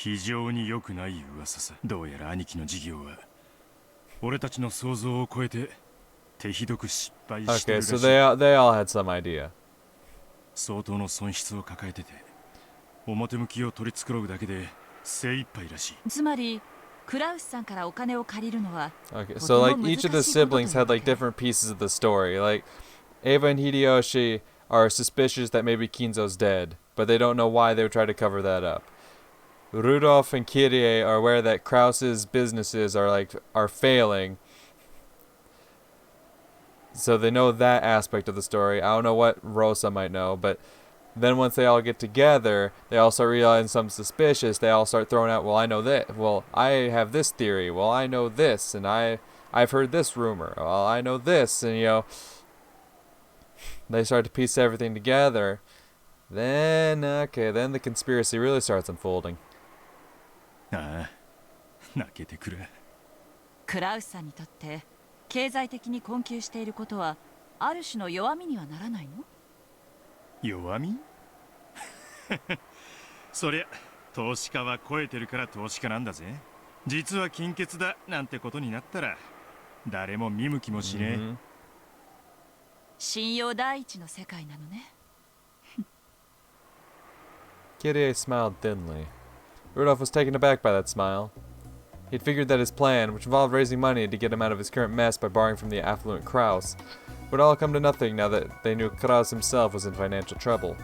非常に良くない噂さ。どうやら兄貴の事業は俺たちの想像を超えて手ひどく失敗してる Okay, らしい。 so they all had some idea. 相当の損失を抱えてて、表向きを取り繕うだけで精一杯らしい。つまりクラウスさんからお金を借りるのは Okay, と so ても like 難 each しい of the ことという siblings わ had け like different pieces of the story. Like Ava and Hideyoshi are suspicious that maybe Kinzo's dead, but they don't know why they would try to cover that up. Rudolph and Kyrie are aware that Krause's businesses are failing. So they know that aspect of the story. I don't know what Rosa might know, but then once they all get together, they all start realizing something suspicious. They all start throwing out, well, I know that. Well, I have this theory. Well, I know this, and I've heard this rumor. Well, I know this, and they start to piece everything together. Then the conspiracy really starts unfolding. ああ、泣けてくれ。クラウスさんにとって経済的に困窮していることはある種の弱みにはならないの？弱み？そりゃ投資家は超えてるから投資家なんだぜ。実は金欠だなんてことになったら誰も見向きもしねえ。信用第一の世界なのね。Kyrie smiled thinly. Rudolph was taken aback by that smile. He'd figured that his plan, which involved raising money to get him out of his current mess by borrowing from the affluent Kraus, would all come to nothing now that they knew Kraus himself was in financial trouble.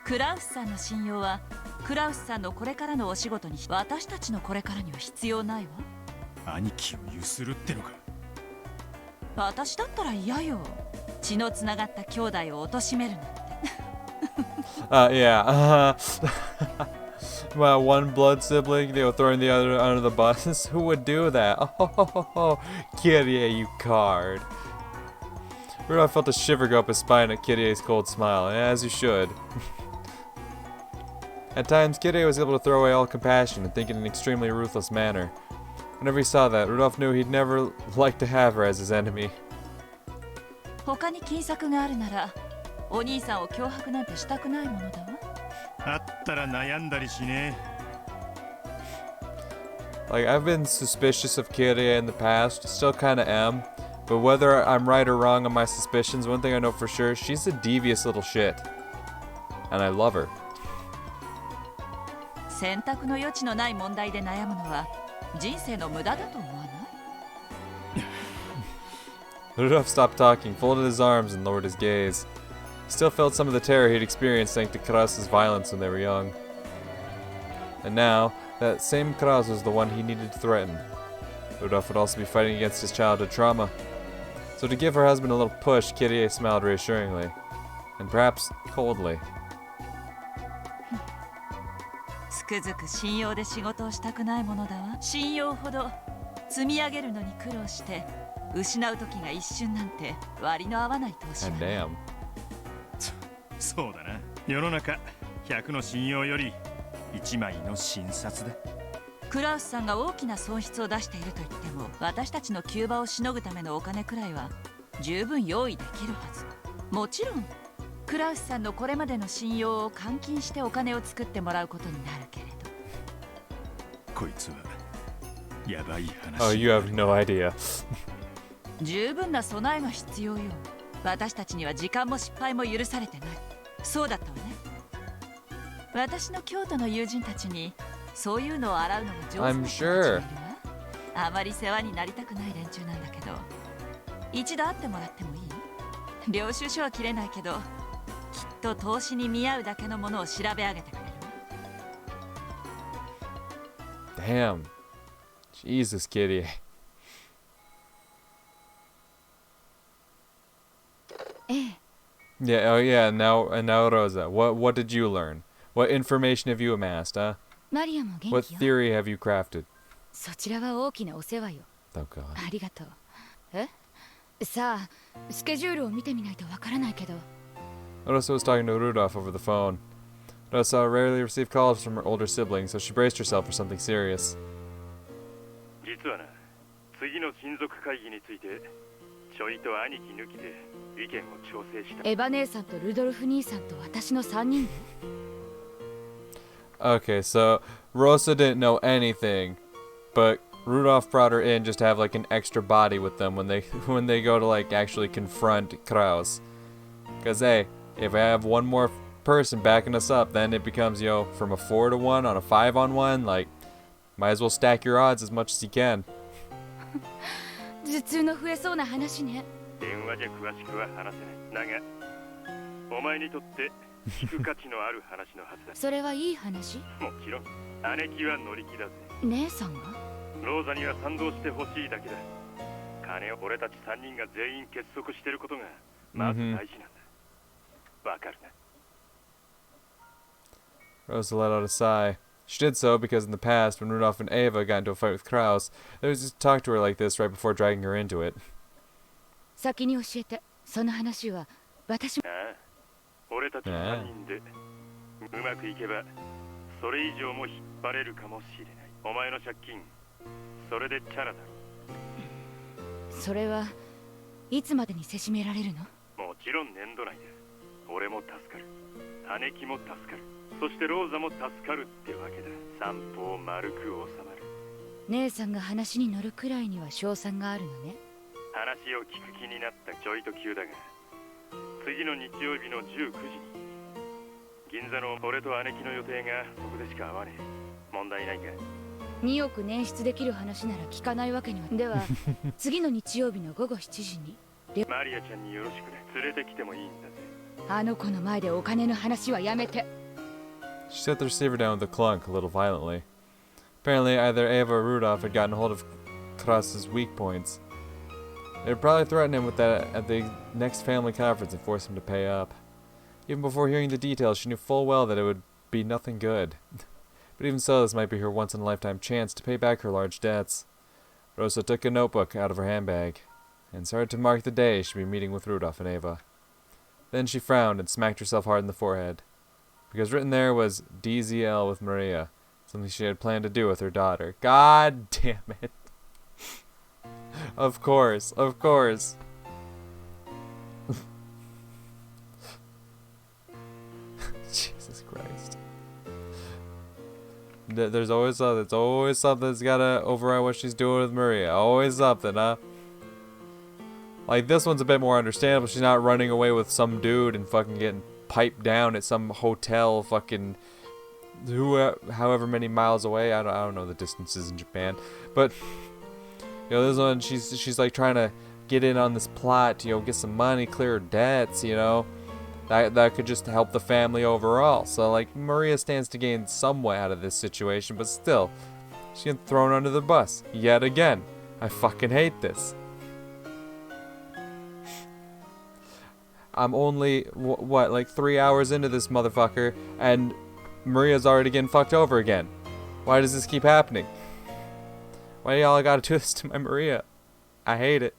クラウスさんの信用はクラウスさんのこれからのお仕事に私たちのこれからには必要ないわ。兄貴をゆするってのか。私だったら嫌よ。血のつながった兄弟を貶めるなんて。Yeah. My one blood sibling, they were throwing the other under the bus. Who would do that? Oh, Kyrie, you card. Rudolph felt a shiver go up his spine at Kyrie's cold smile, as you should. At times, Kyrie was able to throw away all compassion and think in an extremely ruthless manner. Whenever he saw that, Rudolph knew he'd never like to have her as his enemy. 他に金策があるなら、お兄さんを脅迫なんてしたくないものだわ。あったら悩んだりしねえ。 Like, I've been suspicious of Kyrie in the past, still kinda am, but whether I'm right or wrong on my suspicions, one thing I know for sure, she's a devious little shit. And I love her. 選択の余地のない問題で悩むのは人生の無駄だと思わない？ Rudolph stopped talking, folded his arms, and lowered his gaze. He still felt some of the terror he'd experienced thanks to Krause's violence when they were young. And now, that same Krause was the one he needed to threaten. Rudolph would also be fighting against his childhood trauma. So to give her husband a little push, Kyrie smiled reassuringly. And perhaps coldly. つくづく信用で仕事をしたくないものだわ。信用ほど積み上げるのに苦労して失う時が一瞬なんて割の合わない投資はない。 And damn. そうだな。世の中100の信用より1枚の診察だ。クラウスさんが大きな損失を出していると言っても、私たちの急場をしのぐためのお金くらいは十分用意できるはず。もちろんクラウスさんのこれまでの信用を換金してお金を作ってもらうことになるけれど。こいつはやばい話。 Oh, you have no idea. 十分な備えが必要よ。私たちには時間も失敗も許されてない。そうだったわね。私の京都の友人たちにそういうのを洗うのが上手な人たちがいるわ。あまり世話になりたくない連中なんだけど、一度会ってもらってもいい？領収書は切れないけど、きっと投資に見合うだけのものを調べ上げてくれるわ。 Damn. Jesus, Kitty. Yeah, oh yeah, now Rosa. What did you learn? What information have you amassed, huh? マリアも元 What 気よ。 theory have you crafted? そちらは大きなお世話よ。 Oh god. ありがとう。え？さあ、スケジュールを見てみないとわからないけど。 Rosa was talking to Rudolph over the phone. Rosa rarely received calls from her older siblings, so she braced herself for something serious. 実はな、次の親族会議についてちょいと兄貴抜きで意見を調整した。エヴァ姉さんとルドルフ兄さんと私の3人で。Okay, so Rosa didn't know anything, but Rudolph brought her in just to have like an extra body with them when they go to like actually confront Kraus. Cause hey, if I have one more person backing us up, then it becomes, you know, from a 4-to-1 on a 5-on-1. Like, might as well stack your odds as much as you can. 頭痛の増えそうな話ね。電話じゃ詳しくは話せない。だが、お前にとって聞く価値のある話のはずだ。それはいい話？もちろん、姉貴は乗り気だぜ。姉さんが？ローザには賛同してほしいだけだ。金を俺たち3人が全員結束してることがまず大事なんだ。わかるな。Rosa let out a sigh. She did so because in the past, when Rudolph and Ava got into a fight with Kraus, they would just talk to her like this right before dragging her into it. 先に教えて。その話は私も。ああ、俺たち3人でうまくいけばそれ以上も引っ張れるかもしれない。お前の借金、それでチャラだろ。それはいつまでにせしめられるの？もちろん年度内だ。俺も助かる。姉貴も助かる。そしてローザも助かるってわけだ。三方丸く収まる。姉さんが話に乗るくらいには勝算があるのね。話を聞く気になったちょいと急だが、次の日曜日の19時に銀座の俺と姉貴の予定がそこでしか合わねえ。問題ないか？2億捻出できる話なら聞かないわけには。では次の日曜日の午後7時にマリアちゃんによろしくね。連れてきてもいいんだぜ。あの子の前でお金の話はやめて。 She set the receiver down with a clunk, a little violently. Apparently, either Ava or Rudolph had gotten hold of Kraus's weak points. They would probably threaten him with that at the next family conference and force him to pay up. Even before hearing the details, she knew full well that it would be nothing good. But even so, this might be her once-in-a-lifetime chance to pay back her large debts. Rosa took a notebook out of her handbag and started to mark the day she'd be meeting with Rudolph and Ava. Then she frowned and smacked herself hard in the forehead, because written there was DZL with Maria, something she had planned to do with her daughter. God damn it. Of course, of course. Jesus Christ. There's always something. It's always something that's gotta override what she's doing with Maria. Always something, huh? Like, this one's a bit more understandable. She's not running away with some dude and fucking getting piped down at some hotel fucking however many miles away. I don't know the distances in Japan. But, you know, this one, she's like trying to get in on this plot to, you know, get some money, clear her debts, you know. That could just help the family overall. So, like, Maria stands to gain somewhat out of this situation, but still, she's getting thrown under the bus. Yet again. I fucking hate this. I'm only, what, like 3 hours into this motherfucker, and Maria's already getting fucked over again. Why does this keep happening? Why y'all gotta do this to my Maria? I hate it.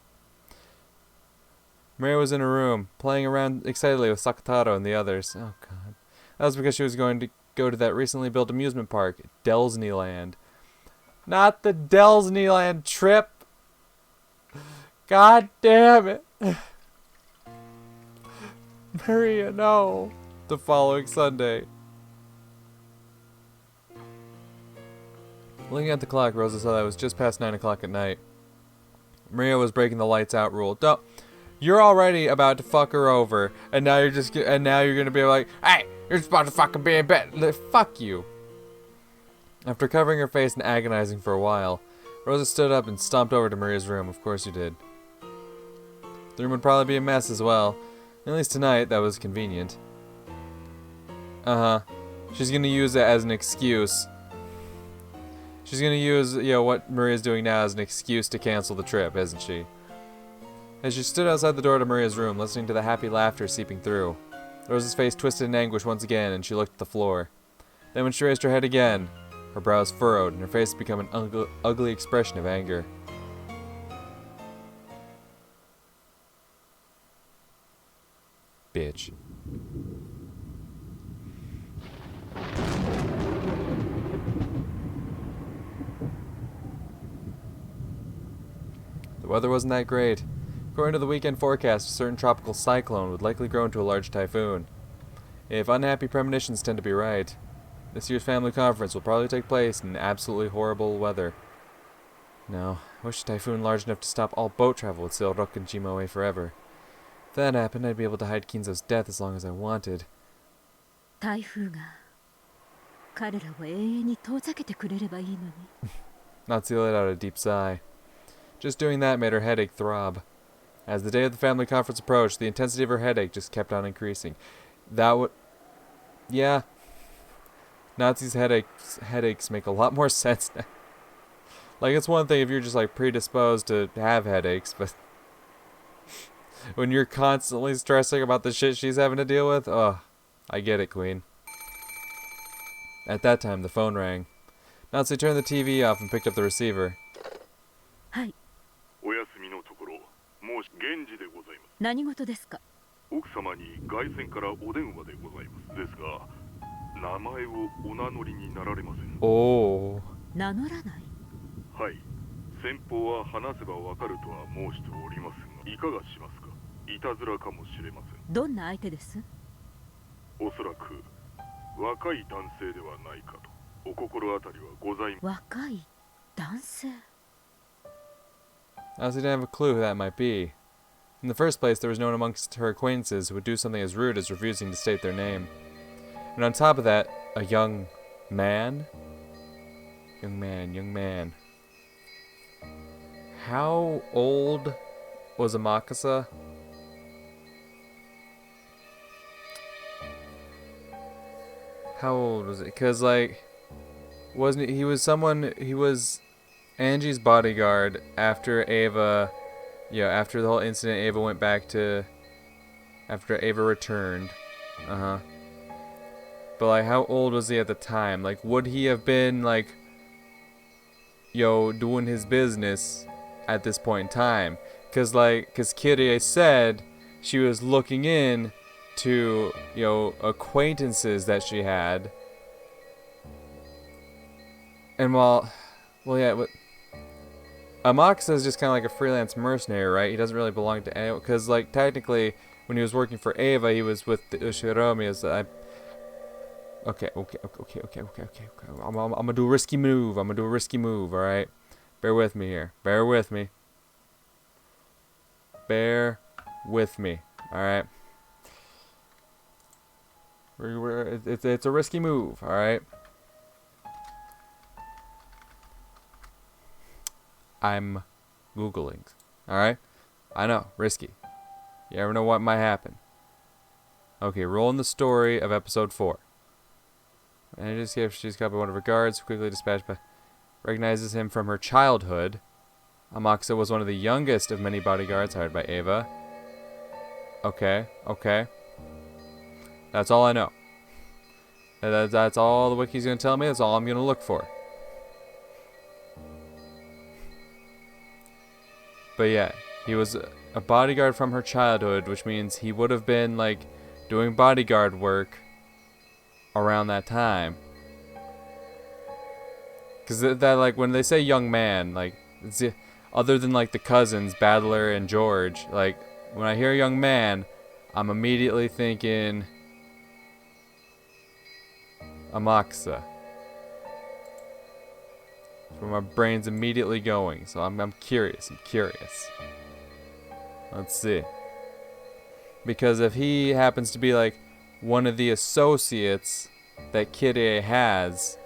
Maria was in her room, playing around excitedly with Sakataro and the others. Oh god. That was because she was going to go to that recently built amusement park, Disneyland. Not the Disneyland trip! God damn it! Maria, no! The following Sunday. Looking at the clock, Rosa saw that it was just past 9 o'clock at night. Maria was breaking the lights out rule. Don't. You're already about to fuck her over, and now you're gonna be like, hey, you're supposed to fucking be in bed. Fuck you. After covering her face and agonizing for a while, Rosa stood up and stomped over to Maria's room. Of course you did. The room would probably be a mess as well. At least tonight, that was convenient. Uh-huh. She's gonna use it as an excuse. She's gonna use, you know, what Maria's doing now as an excuse to cancel the trip, isn't she? As she stood outside the door to Maria's room, listening to the happy laughter seeping through, Rosa's face twisted in anguish once again, and she looked at the floor. Then when she raised her head again, her brows furrowed, and her face became an ugly expression of anger. Bitch. The weather wasn't that great. According to the weekend forecast, a certain tropical cyclone would likely grow into a large typhoon. If unhappy premonitions tend to be right. This year's family conference will probably take place in absolutely horrible weather. No, I wish a typhoon large enough to stop all boat travel would sail Rock and Jima away forever. If that happened, I'd be able to hide Kinzo's death as long as I wanted. 台風が彼らを永遠に遠ざけてくれればいいのに。 Natsuki let out a deep sigh. Just doing that made her headache throb. As the day of the family conference approached, the intensity of her headache just kept on increasing. That would... Yeah. Natsuki's headaches make a lot more sense now. Like, it's one thing if you're just, like, predisposed to have headaches, but... when you're constantly stressing about the shit she's having to deal with, ugh. I get it, Queen. At that time, the phone rang. Natsuki turned the TV off and picked up the receiver. はい、お休みのところ、もし源氏でございます。何事ですか。奥様に外線からお電話でございます。ですが、名前をお名乗りになられません。Oh. 名乗らない。はい。先方は話せばわかるとは申しておりますが、いかがしますか。いたずらかもしれません。どんな相手です。おそらく若い男性ではないかとお心当たりはございます。若い男性。Natsuki didn't have a clue who that might be. In the first place, there was no one amongst her acquaintances who would do something as rude as refusing to state their name. And on top of that, a young man? Young man. How old was Amakasa? How old was it? Because, like, wasn't he was Angie's bodyguard after Ava, after the whole incident. Ava went back to, after Ava returned. But, like, how old was he at the time? Like, would he have been, like, doing his business at this point in time? Because Kirie said she was looking in to, acquaintances that she had. And Amakasa is just kind of like a freelance mercenary, right? He doesn't really belong to anyone. Because, like, technically, when he was working for Ava, he was with the Ushiromi. Okay. I'm gonna do a risky move. Alright? Bear with me here. Bear with me. Alright? It's a risky move, alright? I'm Googling, alright? I know, risky. You never know what might happen. Okay, rolling the story of episode 4. And she's got by one of her guards, quickly dispatched by... Recognizes him from her childhood. Amakasa was one of the youngest of many bodyguards hired by Ava. Okay. That's all I know. That's all the wiki's gonna tell me. That's all I'm gonna look for. But yeah, he was a bodyguard from her childhood, which means he would have been, like, doing bodyguard work around that time. Because that, like, when they say young man, like, other than, like, the cousins, Battler and George, like, when I hear young man, I'm immediately thinking Amakasa. That's where my brain's immediately going. So I'm curious. Let's see. Because if he happens to be like one of the associates that Kirie has,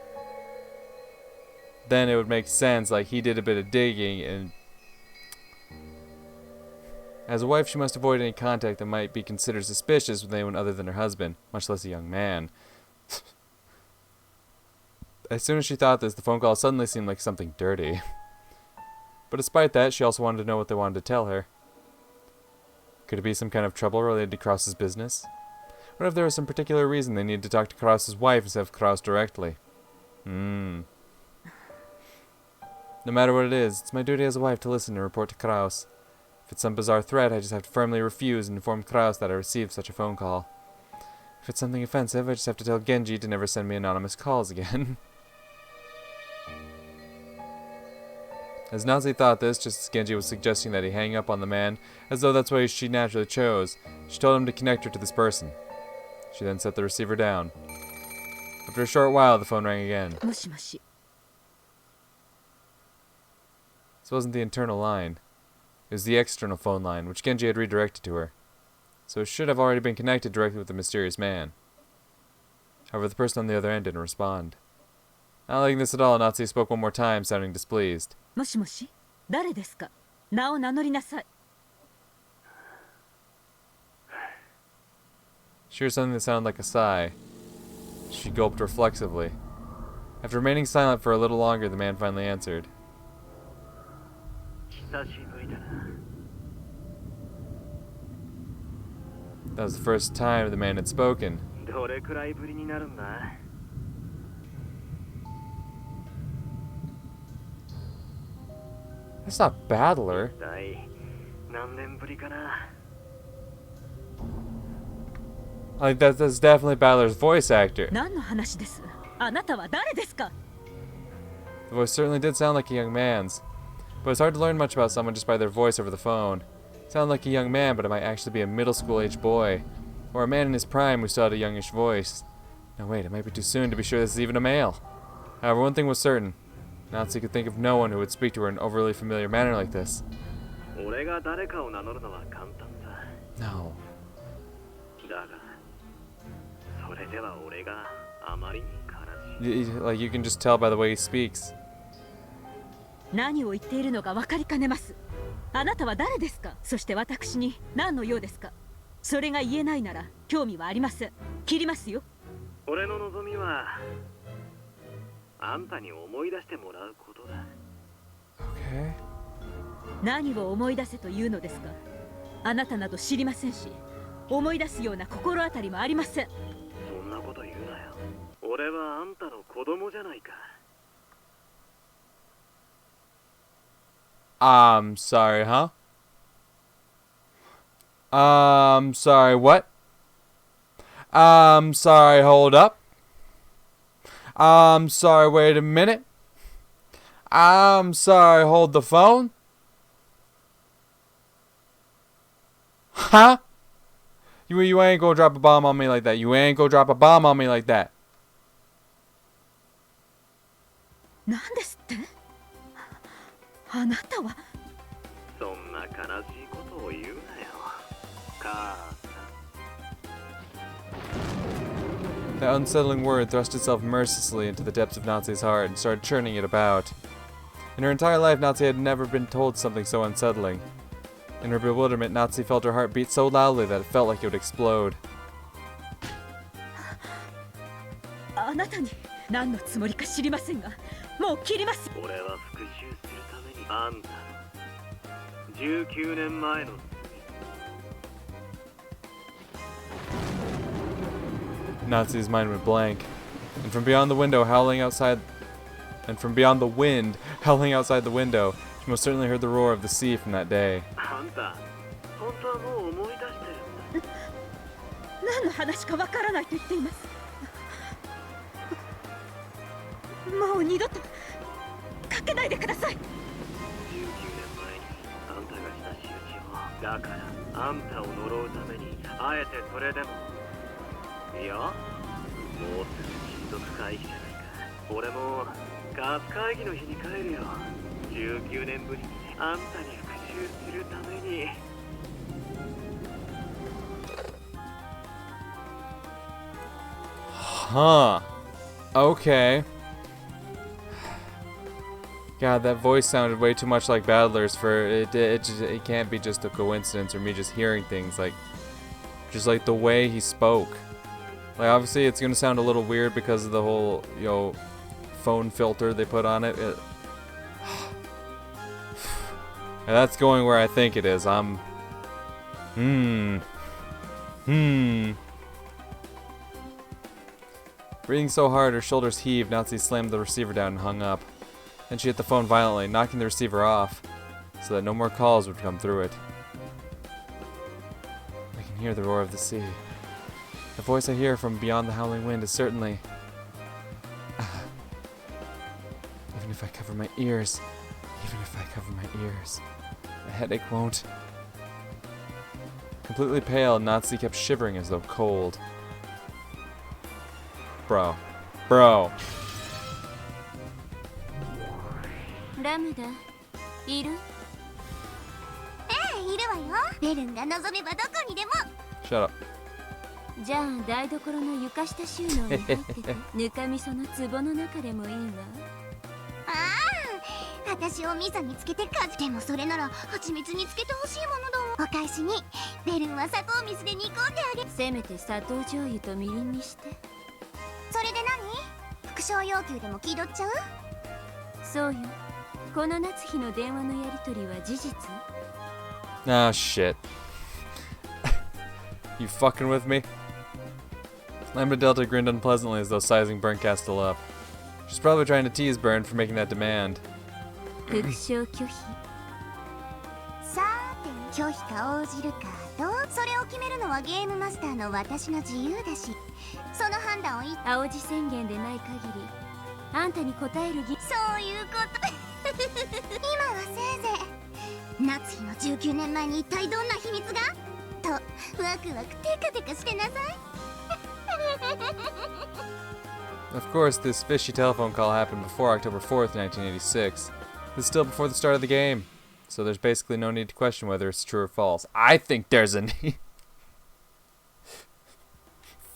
then it would make sense. Like, he did a bit of digging, and as a wife, she must avoid any contact that might be considered suspicious with anyone other than her husband, much less a young man. As soon as she thought this, the phone call suddenly seemed like something dirty. But despite that, she also wanted to know what they wanted to tell her. Could it be some kind of trouble related to Krause's business? What if there was some particular reason they needed to talk to Krause's wife instead of Krause directly? No matter what it is, it's my duty as a wife to listen and report to Krause. If it's some bizarre threat, I just have to firmly refuse and inform Krause that I received such a phone call. If it's something offensive, I just have to tell Genji to never send me anonymous calls again. As Nazi thought this, just as Genji was suggesting that he hang up on the man, as though that's what she naturally chose, she told him to connect her to this person. She then set the receiver down. After a short while, the phone rang again. もしもし。 This wasn't the internal line. It was the external phone line, which Genji had redirected to her. So it should have already been connected directly with the mysterious man. However, the person on the other end didn't respond. Not liking this at all, Natsuki spoke one more time, sounding displeased. もしもし、誰ですか。名を名乗りなさい。 She heard something that sounded like a sigh. She gulped reflexively. After remaining silent for a little longer, the man finally answered. That was the first time the man had spoken. That's not Battler. Like that's definitely Battler's voice actor. 何の話です。あなたは誰ですか。 The voice certainly did sound like a young man's, but it's hard to learn much about someone just by their voice over the phone. It sounded like a young man, but it might actually be a middle school age boy, or a man in his prime who still had a youngish voice. Now wait, it might be too soon to be sure this is even a male. However, one thing was certain. Natsuki could think of no one who would speak to her in an overly familiar manner like this. No. Like you can just tell by the way he speaks. 何を言っているのか分かりかねます。あなたは誰ですか。そして私に何の用ですか。それが言えないなら興味はありません。切りますよ。俺の望みはあんたに思い出してもらうことだ。Okay. 何を思い出せというのですか。あなたなど知りませんし、思い出すような心当たりもありません。そんなこと言うなよ。俺はあんたの子供じゃないか。I'm sorry, huh? Sorry, what? Sorry, hold up. Sorry, wait a minute. Sorry, hold the phone. Huh? You ain't gonna drop a bomb on me like that. You ain't gonna drop a bomb on me like that. 何ですって。あなたは。そんな悲しいことを言うなよ。母さん。 That unsettling word thrust itself mercilessly into the depths of Natsuki's heart and started churning it about. In her entire life, Natsuki had never been told something so unsettling. In her bewilderment, Natsuki felt her heart beat so loudly that it felt like it would explode. あなたに何のつもりか知りませんが、もう切ります。俺は復讐するためにあんたの19年前の Natsuki's mind went blank, and from beyond the window, howling outside, and from beyond the wind, howling outside the window, she most certainly heard the roar of the sea from that day. あんた本当はもう思い出してるんだ。何の話かわからないと言っています。もう二度とかけないでください。19年前にあんたがした仕打ちを、だからあんたを呪うためにあえてそれでも。いや、もうすぐ親族会議じゃないか。俺もガス会議の日に帰るよ。19年ぶりにあんたに復讐するために。Huh. Okay. God, that voice sounded way too much like Battler's for it. It can't be just a coincidence or me just hearing things just like the way he spoke. Like obviously it's gonna sound a little weird because of the whole phone filter they put on it. And that's going where I think it is. Breathing so hard her shoulders heaved, Natsuki slammed the receiver down and hung up. Then she hit the phone violently, knocking the receiver off, so that no more calls would come through it. I can hear the roar of the sea. The voice I hear from beyond the howling wind is certainly... Even if I cover my ears, the headache won't... Completely pale, Natsuki kept shivering as though cold. Bro. Bro. ラムダいる？ええ、いるわよ。ベルンが望めばどこにでも。 Shut up. じゃあ台所の床下収納に入っててぬかみその壺の中でもいいわ。ああ、私お味噌につけてかじ。でもそれなら蜂蜜につけてほしいものだわ。お返しにベルンは砂糖水で煮込んであげ。せめて砂糖醤油とみりんにして。それで何？副賞要求でも気取っちゃう？そうよ。この夏日の電話のやり取りは事実？ Oh shit. You fucking with me? Lambda Delta grinned unpleasantly as though sizing Berncastle up. She's probably trying to tease Bern for making that demand. 副賞拒否。さーて、拒否か応じるかどう？それを決めるのはゲームマスターの私の自由だし、その判断を青字宣言でない限りあんたに答える義。そういうこと今はせいぜい夏日の19年前に一体どんな秘密がとワクワクテカテカしてなさい。Of course, this fishy telephone call happened before October 4th, 1986. This is still before the start of the game, so there's basically no need to question whether it's true or false. I think there's a need.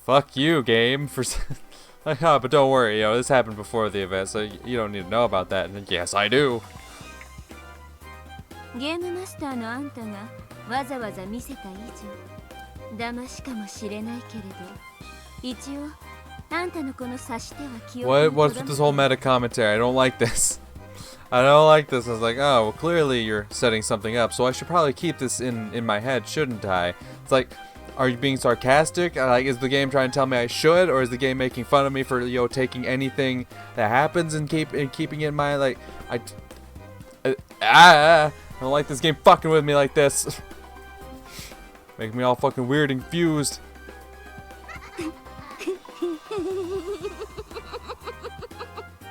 Fuck you, game, for like, oh, but don't worry, this happened before the event, so you don't need to know about that. And yes, I do. ゲームマスターのあんたがわざわざ見せた以上騙しかもしれないけれど一応あんたのこの察しては記憶に What's with this whole meta commentary? I don't like this. I don't like this. I was like, oh, well, clearly you're setting something up, so I should probably keep this in my head, shouldn't I? It's like, are you being sarcastic? Like, is the game trying to tell me I should, or is the game making fun of me for taking anything that happens and keeping it in mind? Like, I don't like this game fucking with me like this. Making me all fucking weird and confused.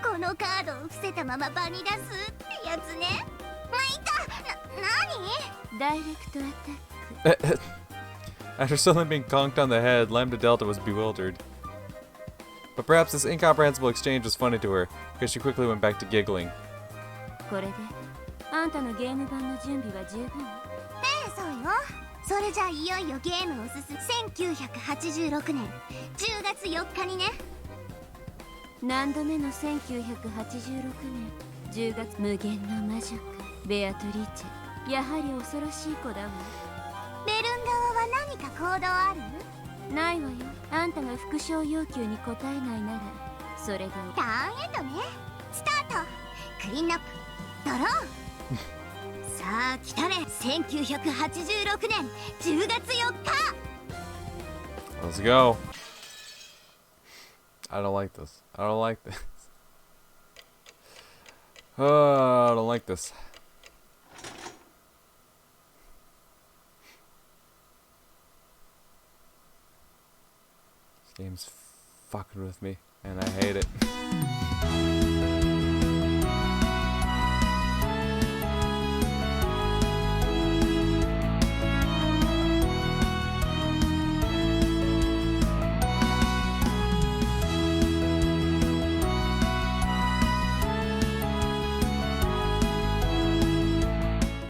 このカードを伏せたまま場に出すってやつね。まあ、いた。何？ダイレクトアタック。 After suddenly being conked on the head, Lambda Delta was bewildered. But perhaps this incomprehensible exchange was funny to her, because she quickly went back to giggling. これであんたのゲーム版の準備は十分？ええ、そうよ。それじゃあいよいよゲームを進む。1986年10月4日にね。何度目の1986年10月。無限の魔女かベアトリーチェ。やはり恐ろしい子だわ。ベルン側は何か行動ある？ないわよ。あんたが副賞要求に応えないならそれで。ターンエンドね。スタート。クリーンアップドローさあ来たれ。1986年10月4日。 Let's go. I don't like this. I don't like this. I don't like this. This game's fucking with me, and I hate it.